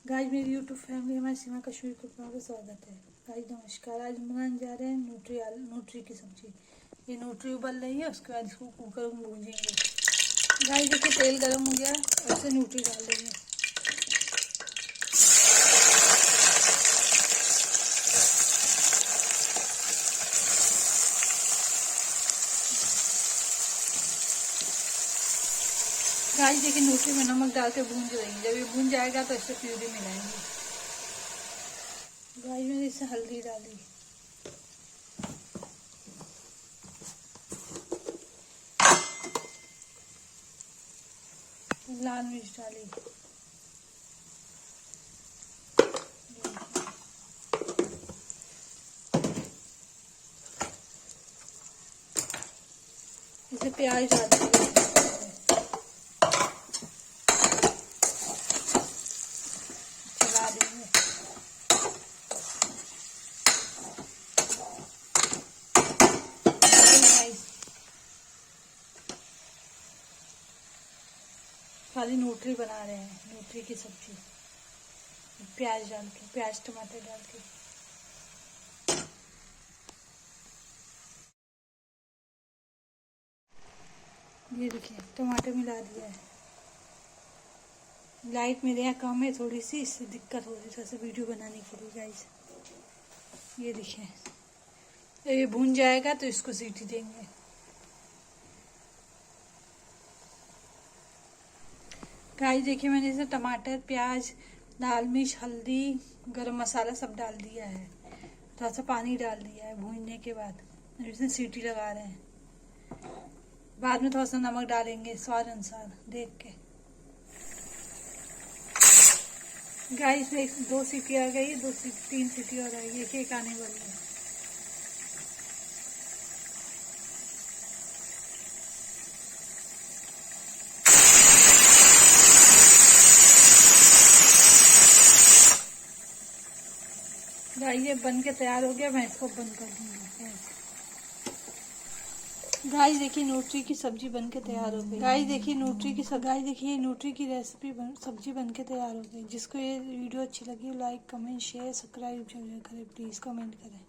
Guys मेरी YouTube family हमारी सीमा Kashmir cooking में स्वागत है। गाइस नमस्कार। आज हम बनाने जा रहे हैं न्यूट्री की सब्जी। ये न्यूट्री उबल रही है, उसके बाद इसको कुकर में भूंजेंगे। गाइस देखिए तेल गर्म हो गया, ऐसे न्यूट्री डाल देंगे। गाइस देखिए न्यूट्री में नमक डाल के भूंज रही है। जब ये भून जाएगा तो इससे प्यूरी मिलाएंगे। गाइस मैंने इससे हल्दी डाली, लाल मिर्च डाली, इसे प्याज डाल देंगे, चला देंगे। खाली न्यूट्री बना रहे हैं, न्यूट्री की सब्जी प्याज डाल के, प्याज टमाटर डाल के। ये देखिए टमाटर मिला दिया है। लाइट मेरे यहाँ कम है थोड़ी सी, इससे दिक्कत हो रही है थोड़ा सा वीडियो बनाने के लिए। गाइस ये देखिए ये भून जाएगा तो इसको सीटी देंगे। गाइस देखिए मैंने इसे टमाटर, प्याज, लाल मिर्च, हल्दी, गरम मसाला सब डाल दिया है। थोड़ा सा पानी डाल दिया है भूनने के बाद। इसमें सीटी लगा रहे हैं, बाद में थोड़ा सा नमक डालेंगे स्वाद अनुसार देख के। गाइस में 2 सीटी आ गई, 3 सीटी और आएगी, एक आने वाली है। गाइस ये बन के तैयार हो गया, मैं इसको बंद कर दूंगी। गाइस देखिए न्यूट्री की सब्जी बन के तैयार हो गई। गाइस देखिए न्यूट्री की रेसिपी सब्जी बन के तैयार हो गई। जिसको ये वीडियो अच्छी लगी लाइक कमेंट शेयर सब्सक्राइब जरूर करें, प्लीज़ कमेंट करें।